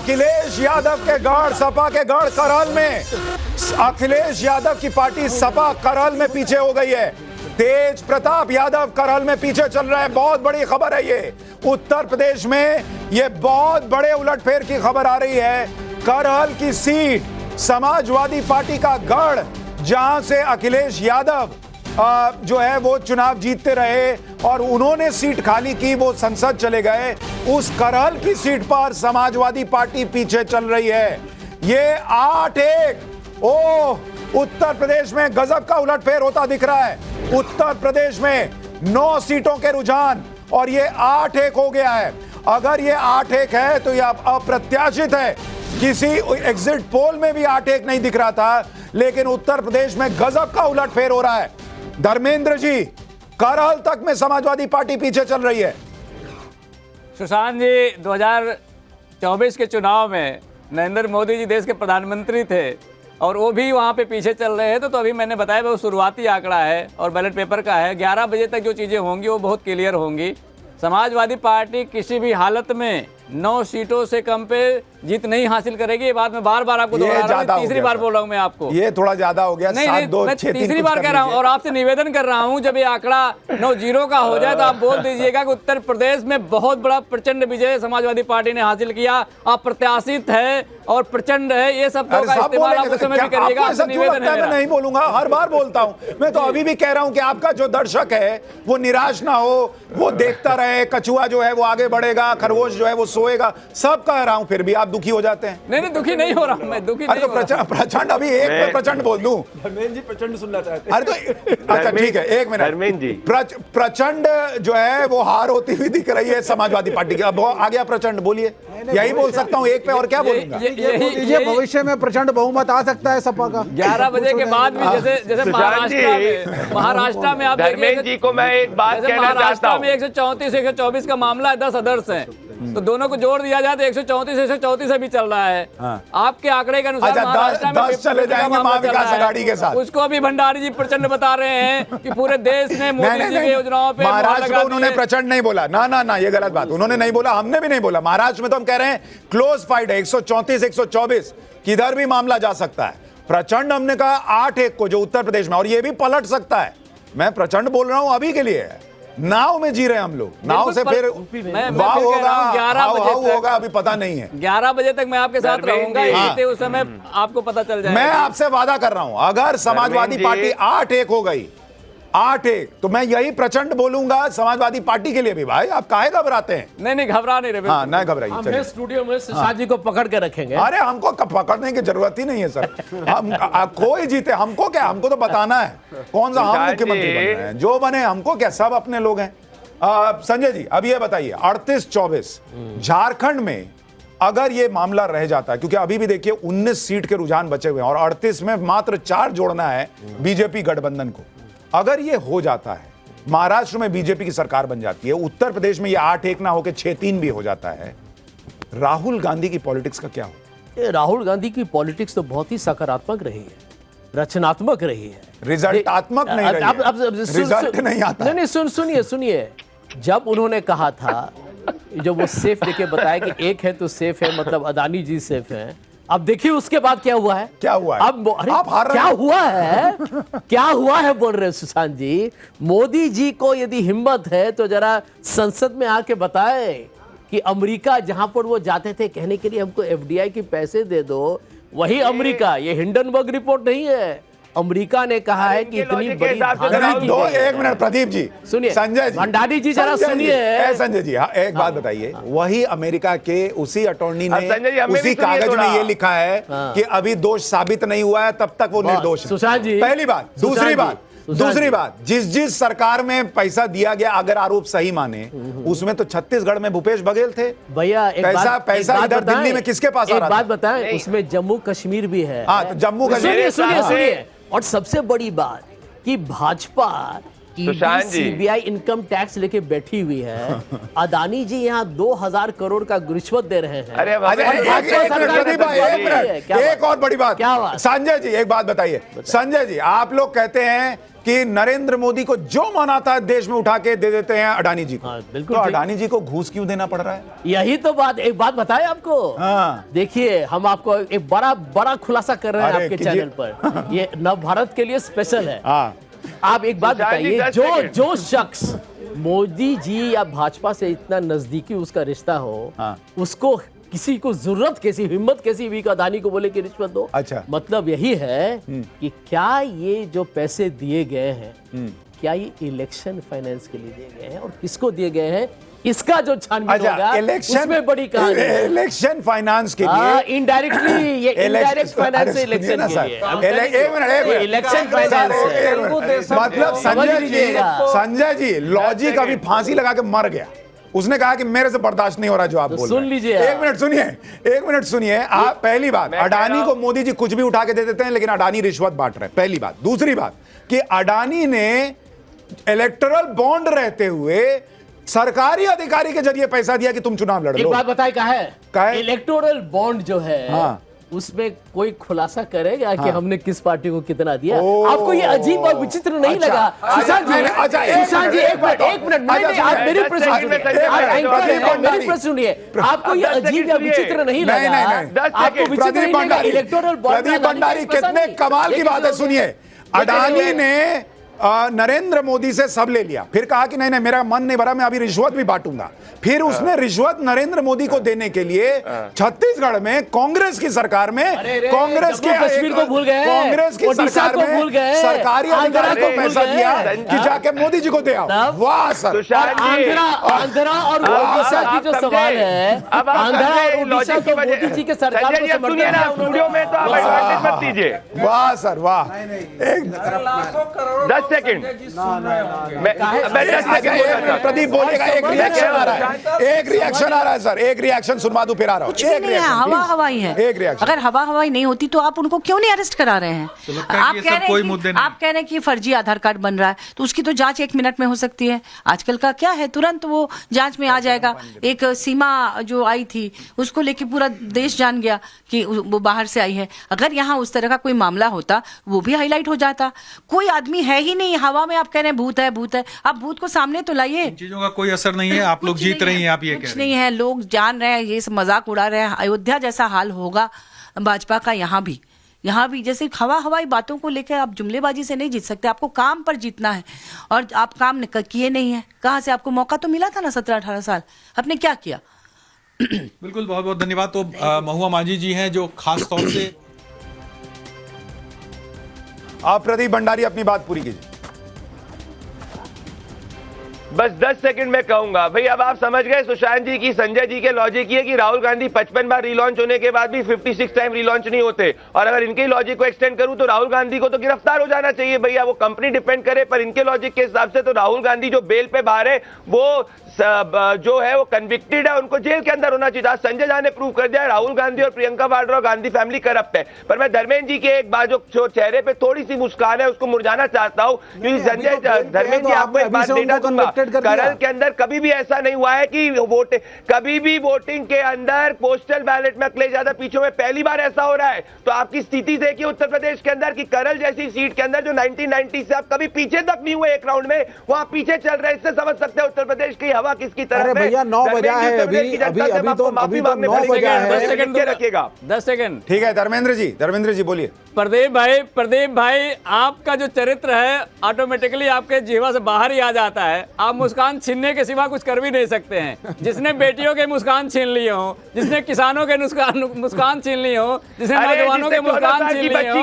अखिलेश यादव के गढ़, सपा के गढ़ करहल में अखिलेश यादव की पार्टी सपा करहल में पीछे हो गई है। तेज प्रताप यादव करहल में पीछे चल रहा है। बहुत बड़ी खबर है ये। उत्तर प्रदेश में ये बहुत बड़े उलटफेर की खबर आ रही है। करहल की सीट समाजवादी पार्टी का गढ़, जहां से अखिलेश यादव जो है वो चुनाव जीतते रहे और उन्होंने सीट खाली की, वो संसद चले गए। उस करहल की सीट पर समाजवादी पार्टी पीछे चल रही है। ये 8-1 उत्तर प्रदेश में गजब का उलटफेर होता दिख रहा है। उत्तर प्रदेश में 9 सीटों के रुझान और ये 8-1 हो गया है। अगर ये 8-1 है तो यह अप्रत्याशित है। किसी एग्जिट पोल में भी 8-1 नहीं दिख रहा था, लेकिन उत्तर प्रदेश में गजब का उलटफेर हो रहा है। धर्मेंद्र जी, करहल तक में समाजवादी पार्टी पीछे चल रही है। सुशांत जी, 2024 के चुनाव में नरेंद्र मोदी जी देश के प्रधानमंत्री थे और वो भी वहाँ पे पीछे चल रहे हैं। तो अभी मैंने बताया वो शुरुआती आंकड़ा है और बैलेट पेपर का है। 11 बजे तक जो चीज़ें होंगी वो बहुत क्लियर होंगी। समाजवादी पार्टी किसी भी हालत में 9 सीटों से कम पे जीत नहीं हासिल करेगी। ये बात मैं बार बार आपको दोहरा रहा हूं, तीसरी बार बोल रहा हूं मैं आपको। ये थोड़ा ज्यादा हो गया। नहीं, मैं तीसरी बार कह रहा हूं और आपसे निवेदन कर रहा हूं, जब ये आंकड़ा 9-0 का हो जाए तो आप बोल दीजिएगा कि उत्तर प्रदेश में बहुत बड़ा प्रचंड विजय समाजवादी पार्टी ने हासिल किया। अप्रत्याशित है और प्रचंड है। ये सब का इस्तेमाल आप उस समय भी करिएगा। निवेदन है। मैं नहीं बोलूंगा, हर बार बोलता हूं। मैं तो अभी भी कह रहा हूं कि आपका जो दर्शक है वो निराश ना हो, वो देखता रहे। कछुआ जो है वो आगे बढ़ेगा, खरगोश जो है वो सोएगा। सब कह रहा हूं, फिर भी आप दुखी हो जाते हैं। नहीं, दुखी नहीं हो रहा हूं मैं, दुखी नहीं हो रहा। प्रचंड, अभी एक में प्रचंड बोल दूं। धर्मेंद्र जी प्रचंड सुनना चाहते हैं। अरे तो अच्छा ठीक है, एक मिनट। धर्मेंद्र जी, प्रचंड जो है वो हार होती हुई दिख रही है समाजवादी पार्टी की। अब आ गया प्रचंड, बोलिए। यही बोल सकता हूं एक पे, और क्या बोलूंगा। ये भविष्य में प्रचंड बहुमत आ सकता है सपा का। 11 बजे के बाद भी जैसे महाराष्ट्र में आप धर्मेंद्र जी को मैं एक बात कहना चाहता हूं। में 134-124 का मामला है, 10 अदर्स हैं, तो दोनों को जोड़ दिया जाए तो 134-134 से भी चल रहा है। आपके आंकड़े के अनुसार महाराष्ट्र में 10 चले जाएंगे महाविकास आघाड़ी के साथ। उसको अभी भंडारी जी प्रचंड बता रहे हैं कि पूरे देश ने मोदी जी की योजनाओं पे महाराष्ट्र को उन्होंने प्रचंड नहीं बोला। ना, ये गलत बात। उन्होंने नहीं बोला, हमने भी नहीं बोला। महाराष्ट्र में तो हम कह रहे हैं क्लोज फाइट है, 134-124 किधर भी मामला जा सकता है। प्रचंड हमने कहा 8-1 को, जो उत्तर प्रदेश में, और ये भी पलट सकता है। मैं प्रचंड बोल रहा हूं अभी के लिए। नाव में जी रहे हैं हम लोग, नाव से फिर वाह होगा, हाउ होगा, अभी पता नहीं है। 11 बजे तक मैं आपके साथ रहूंगा, उस समय आपको पता चल जाएगा। मैं आपसे वादा कर रहा हूं, अगर समाजवादी पार्टी 8-1 हो गई, 8-1, तो मैं यही प्रचंड बोलूंगा समाजवादी पार्टी के लिए भी। भाई आप काहे घबराते हैं? नहीं, घबरा नहीं रहे। हाँ, नहीं घबराइए। हम स्टूडियो में सुशांत जी को पकड़ के रखेंगे। अरे हमको पकड़ने की जरूरत ही नहीं है सर। हम कोई जीते, हमको क्या, हमको तो बताना है कौन सा हम मुख्यमंत्री बन रहे हैं। जो बने हमको क्या, सब अपने लोग हैं। संजय जी, अब ये बताइए, 38-24 झारखंड में अगर ये मामला रह जाता है, क्योंकि अभी भी देखिए 19 सीट के रुझान बचे हुए हैं और 38 में मात्र 4 जोड़ना है बीजेपी गठबंधन को। अगर ये हो जाता है, महाराष्ट्र में बीजेपी की सरकार बन जाती है, उत्तर प्रदेश में ये 8-1 ना होकर 6-3 भी हो जाता है, राहुल गांधी की पॉलिटिक्स का क्या हो? राहुल गांधी की पॉलिटिक्स तो बहुत ही सकारात्मक रही है, रचनात्मक रही है, रिजल्टात्मक नहीं रही है। रिजल्ट नहीं आता। नहीं, सुनिए, जब उन्होंने कहा था, जब वो सेफ देके बताया कि एक है तो सेफ है, मतलब अदानी जी सेफ है। अब देखिए उसके बाद क्या हुआ है। अब आप हार रहे हैं। क्या हुआ है बोल रहे सुशांत जी। मोदी जी को यदि हिम्मत है तो जरा संसद में आके बताए कि अमेरिका जहां पर वो जाते थे कहने के लिए हमको एफडीआई के पैसे दे दो, वही अमेरिका, ये हिंडनबर्ग रिपोर्ट नहीं है। अमेरिका ने कहा है कि इतनी बड़ी एक मिनट प्रदीप जी सुनिए, संजय जी, भंडारी जी जरा सुनिए। संजय जी, एक बात बताइए, वही अमेरिका के उसी अटॉर्नी ने उसी कागज में ये लिखा है कि अभी दोष साबित नहीं हुआ है, तब तक वो निर्दोष है। सुशांत जी, पहली बात। दूसरी बात, जिस सरकार में पैसा दिया गया, अगर आरोप सही माने, उसमें तो छत्तीसगढ़ में भूपेश बघेल थे भैया। पैसा इधर दिल्ली में किसके पास आ रहा था? एक बात बताएं, उसमें जम्मू कश्मीर भी है। हाँ, तो जम्मू कश्मीर। सुनिए, और सबसे बड़ी बात कि भाजपा सीबीआई इनकम टैक्स लेके बैठी हुई है। अदानी जी यहाँ 2000 करोड़ का रिश्वत दे रहे हैं। एक और बड़ी बात, संजय जी एक बात बताइए। संजय जी, आप लोग कहते हैं कि नरेंद्र मोदी को जो मन आता है देश में उठा के दे देते हैं अडानी जी को। हाँ, बिल्कुल तो ठीक। अडानी जी को घूस क्यों देना पड़ रहा है? यही तो बात, एक बात बताएं आपको। हाँ। देखिए, हम आपको एक बड़ा बड़ा खुलासा कर रहे हैं अरे, आपके कीजिए। चैनल पर। ये नव भारत के लिए स्पेशल है। हाँ। आप एक बात सुशांत जी, बताइए, 10 जो सेकंड। जो शख्स मोदी जी या भाजपा से इतना नजदीकी उसका रिश्ता हो, हाँ। उसको किसी को जरूरत कैसी, हिम्मत कैसी हुई कि अदानी को बोले कि रिश्वत दो। अच्छा। मतलब यही है कि क्या ये जो पैसे दिए गए हैं, क्या ये इलेक्शन फाइनेंस के लिए दिए गए हैं और किसको दिए गए हैं, इसका जो छानबीन होगा उसमें बड़ी कहानी है। इलेक्शन फाइनेंस के लिए इनडायरेक्टली, ये इनडायरेक्ट फाइनेंस से इलेक्शन के लिए। एक मिनट इलेक्शन फाइनेंस है। मतलब समझ संजय लीजिएगा। जी लॉजिक अभी फांसी लगा के मर गया। उसने कहा कि मेरे से बर्दाश्त नहीं हो रहा जो आप बोल रहे हैं। सुन लीजिए। एक मिनट सुनिए आप। पहली बात, अडानी को मोदी जी कुछ भी उठा के दे देते हैं, लेकिन अडानी रिश्वत बांट रहे हैं, पहली बात। दूसरी बात कि अडानी ने इलेक्टोरल बॉन्ड रहते हुए सरकारी अधिकारी के जरिए पैसा दिया कि तुम चुनाव लड़ एक लो। बात बताए, कहा क्या है है? इलेक्टोरल बॉन्ड जो है, हाँ। उसमें कोई खुलासा करेगा कि हमने किस पार्टी को कितना दिया? ओ। आपको ये अजीब और विचित्र नहीं अच्छा। लगा? सुशांत जी, अच्छा, सुशांत जी, एक मिनट, नहीं, आप मेरी प्रश्न दस सुनिए। सेकंड में आप संजय एंकर हैं, भंडारी। मेरी प्रश्न सुनिए। आपको ये 10 अजीब या सेकंड विचित्र नहीं नहीं, लगा? नहीं, नहीं। 10 आपको सेकंड। विचित्र प्रदीप नहीं लगा? भंडारी, इलेक्टोरल बॉन्ड प्रदीप भंडारी कितने कमाल की बात है, सुनिए। अडानी ने नरेंद्र मोदी से सब ले लिया, फिर कहा कि नहीं नहीं मेरा मन नहीं भरा, मैं अभी रिश्वत भी बांटूंगा। फिर उसने रिश्वत नरेंद्र मोदी को देने के लिए छत्तीसगढ़ में कांग्रेस की सरकार में, कांग्रेस के जम्मू कश्मीर को भूल गए, कांग्रेस की ओडिशा सरकार को भूल में गए, सरकारी आंध्रा अधिकारी को को भूल पैसा गए। दिया कि जाके मोदी जी को दे आओ। तब? वाह सर। सुशांत जी, आंध्रा और ओडिशा की जो सवाल है, अब आप आंध्रा समझे और ओडिशा लॉजिक की को वजह- मोदी जी के सरकार संजय को जी, अब सुनिए ना, समर्थन स्टूडियो में तो आप एडवांटेज मत दीजिए। वाह सर वाह। 10 सेकंड मैं 10 सेकंड बोलना चाहता हूं। प्रदीप बोलिएगा, एक रिएक्शन आ रहा है, एक रिएक्शन आ रहा है सर, एक रिएक्शन सुनवा दूं फिर आ रहा हूं। कुछ भी नहीं है, हवा हवाई है। एक रिएक्शन। अगर हवा हवाई नहीं होती तो आप उनको क्यों नहीं अरेस्ट करा रहे हैं? आप कह रहे हैं कि फर्जी आधार कार्ड बन रहा है, तो उसकी तो जांच 1 मिनट में हो सकती है। आजकल का क्या है, तुरंत वो जांच में आ जाएगा। एक सीमा जो आई थी उसको लेके पूरा देश जान गया कि वो बाहर से आई है। अगर यहाँ उस तरह का कोई मामला होता वो भी हाईलाइट हो जाता। कोई आदमी है ही नहीं, हवा में आप कह रहे हैं भूत है भूत है। आप भूत को सामने तो लाइए। चीजों का कोई असर नहीं है, आप लोग जीत रही हैं, आप ये कह कुछ रहे नहीं हैं। है, लोग जान रहे हैं, ये सब मजाक उड़ा रहे हैं। अयोध्या जैसा हाल होगा भाजपा का यहाँ भी जैसे हवा हवाई बातों को लेकर आप जुमलेबाजी से नहीं जीत सकते। आपको काम पर जीतना है और आप काम किए नहीं है। कहाँ से आपको मौका तो मिला था ना 17-18 साल, आपने क्या किया? बिल्कुल, बहुत बहुत धन्यवाद। तो महुआ माझी जी हैं जो खास तौर से आप प्रदीप भंडारी अपनी बात पूरी कीजिए। बस 10 सेकंड में कहूंगा भाई। अब आप समझ गए सुशांत जी की, संजय जी के लॉजिक ये कि राहुल गांधी 55 बार रिलॉन्च होने के बाद भी 56 टाइम रिलॉन्च नहीं होते। और अगर इनके लॉजिक को एक्सटेंड करूं तो राहुल गांधी को तो गिरफ्तार हो जाना चाहिए भैया, वो कंपनी डिपेंड करे। पर इनके लॉजिक के हिसाब से तो राहुल गांधी जो बेल पे बाहर है वो जो है वो कन्विक्टेड है, उनको जेल के अंदर होना चाहिए। आज संजय झा ने प्रूव कर दिया राहुल गांधी और प्रियंका वाड्रा और गांधी फैमिली करप्ट है। पर मैं धर्मेंद्र जी के एक बात जो चेहरे पे थोड़ी सी मुस्कान है उसको मुरझाना चाहता हूं, क्योंकि संजय धर्मेंद्र जी आपको एक बात डेटा दूंगा, करल के अंदर कभी भी ऐसा नहीं हुआ है कि कभी भी वोटिंग के अंदर पोस्टल बैलेट में अखिलेश यादव पीछे में पहली बार ऐसा हो रहा है। तो आपकी स्थिति देखिए उत्तर प्रदेश के अंदर कि करल जैसी सीट के अंदर जो 1990 से आप कभी पीछे तक नहीं हुए एक राउंड में, वहां पीछे चल रहे। इससे समझ सकते हैं उत्तर प्रदेश की हवा किसकी तरफ है। अरे भैया 9 बजा है, अभी तो 9 बजा है। रखिएगा 10 सेकंड। ठीक है धर्मेंद्र जी बोलिए। प्रदीप भाई आपका जो चरित्र है ऑटोमेटिकली आपके जीवा से बाहर ही आ जाता है। आप मुस्कान छीनने के सिवा कुछ कर भी नहीं सकते हैं। जिसने बेटियों के मुस्कान छीन लिए हो, जिसने किसानों के मुस्कान छीन ली हो, जिसने नौजवानों के मुस्कान छीन लिए हो, तो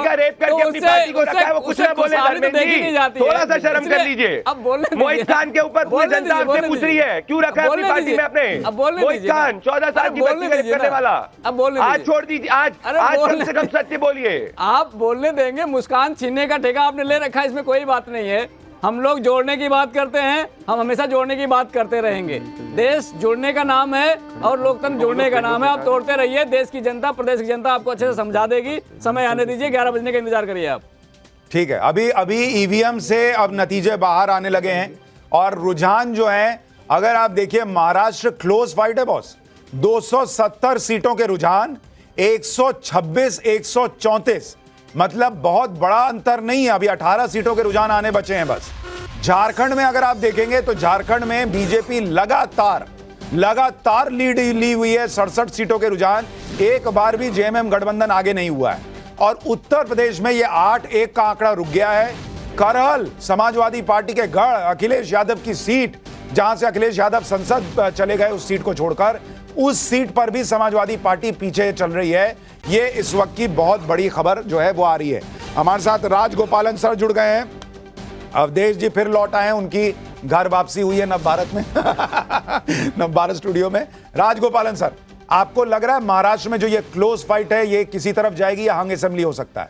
देखी नहीं जाती है। थोड़ा सा शर्म कर लीजिए। अब बोलने मोहित खान के ऊपर पूरी जनता आपसे पूछ रही है क्यों रखा है अपनी पार्टी में अपने। अब बोलने मोहित खान 14 साल की बच्ची का रेप करने वाला। अब बोलने आज छोड़ दीजिए, आज कम से कम सत्य बोलिए। आप बोलने देंगे? मुस्कान छीनने का ठेका आपने ले रखा है, इसमें कोई बात नहीं है। हम लोग जोड़ने की बात करते हैं, हम हमेशा जोड़ने की बात करते रहेंगे। देश जोड़ने का नाम है और लोकतंत्र जोड़ने का नाम है। आप तोड़ते रहिए, देश की जनता, प्रदेश की जनता आपको अच्छे से समझा देगी। समय आने दीजिए, 11 बजने का इंतजार करिए आप। ठीक है, अभी ईवीएम से अब नतीजे बाहर आने लगे हैं और रुझान जो है, अगर आप देखिए महाराष्ट्र क्लोज फाइट है बॉस। 270 सीटों के रुझान, 126, 134 मतलब बहुत बड़ा अंतर नहीं है, अभी 18 सीटों के रुझान आने बचे हैं बस। झारखंड में अगर आप देखेंगे तो झारखंड में बीजेपी लगातार लीड ली हुई है, 67 सीटों के रुझान, एक बार भी जेएमएम गठबंधन आगे नहीं हुआ है। और उत्तर प्रदेश में ये 8-1 का आंकड़ा रुक गया है। करहल समाजवादी पार्टी के गढ़, अखिलेश यादव की सीट, जहां से अखिलेश यादव संसद चले गए, उस सीट को छोड़कर उस सीट पर भी समाजवादी पार्टी पीछे चल रही है। ये इस वक्त की बहुत बड़ी खबर जो है वो आ रही है। हमारे साथ राजगोपालन सर जुड़ गए हैं, अवधेश जी फिर लौट आए हैं, उनकी घर वापसी हुई है नव भारत में नव भारत स्टूडियो में। राजगोपालन सर, आपको लग रहा है महाराष्ट्र में जो ये क्लोज फाइट है ये किसी तरफ जाएगी या हंग असेंबली हो सकता है?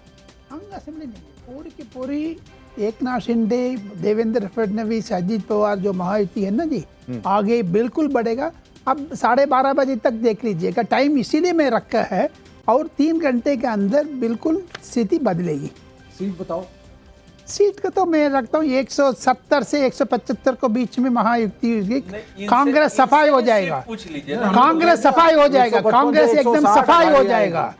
हंग असेंबली नहीं, पूरी की पूरी एकनाथ शिंदे, देवेंद्र फडणवीस, अजित पवार जो महायुति है ना जी, आगे बिल्कुल बढ़ेगा। अब 12:30 बजे तक देख लीजिएगा, टाइम इसीलिए मैं रखा है, और 3 घंटे के अंदर बिल्कुल स्थिति बदलेगी। सीट बताओ। सीट का तो मैं रखता हूँ 170 से 175 को बीच में महायुति होगी। कांग्रेस सफाई हो जाएगा, कांग्रेस सफाई हो जाएगा, कांग्रेस एकदम सफाई हो जाएगा।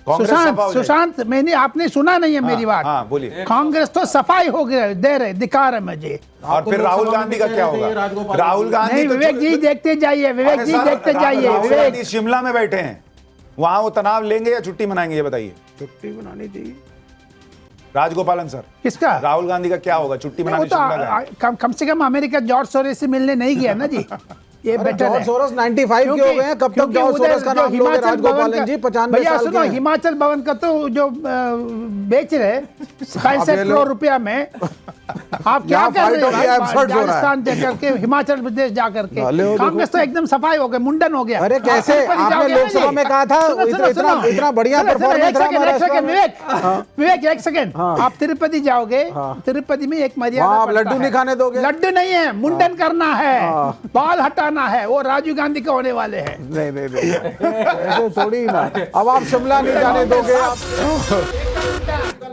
सुशांत, मैंने, आपने सुना नहीं है मेरी बात? हाँ, बोलिए। कांग्रेस तो सफाई हो गया, दे रहे, दिखा रहे मुझे। और फिर राहुल गांधी का क्या होगा? राहुल गांधी नहीं, विवेक जी देखते जाइए, विवेक जी देखते जाइए। राहुल गांधी शिमला में बैठे हैं, वहां वो तनाव लेंगे या छुट्टी मनाएंगे, ये बताइए। छुट्टी बनानी चाहिए। राजगोपालन सर, किसका? राहुल गांधी का क्या होगा? छुट्टी मनाने शिमला गए। कम से कम अमेरिका जॉर्ज सोरोस से मिलने नहीं गया ना जी। ये बेटर है। जॉर्ज सोरोस 95 के हो गए हैं, कब तक जॉर्ज सोरोस का नाम लोगे राजगोपालन जी? 95 साल के हैं। हिमाचल भवन का तो जो बेच रहे 65 करोड़ रुपया में, आप क्या कर रहे हैं? राजस्थान जाकर के, हिमाचल प्रदेश जाकर के, कांग्रेस तो एकदम सफाई हो गए, मुंडन हो गया। अरे कैसे आपने लोकसभा में कहा था इतना बढ़िया परफॉर्मेंस रहा महाराष्ट्र में। विवेक एक सेकंड, आप तिरुपति जाओगे, तिरुपति में एक मर्यादा, आप लड्डू नहीं खाने दोगे? लड्डू नहीं है, मुंडन करना है, बाल हटाना है, वो राजीव गांधी के होने वाले हैं। नहीं ऐसे थोड़ी ना। अब आप शिमला नहीं जाने दोगे आप?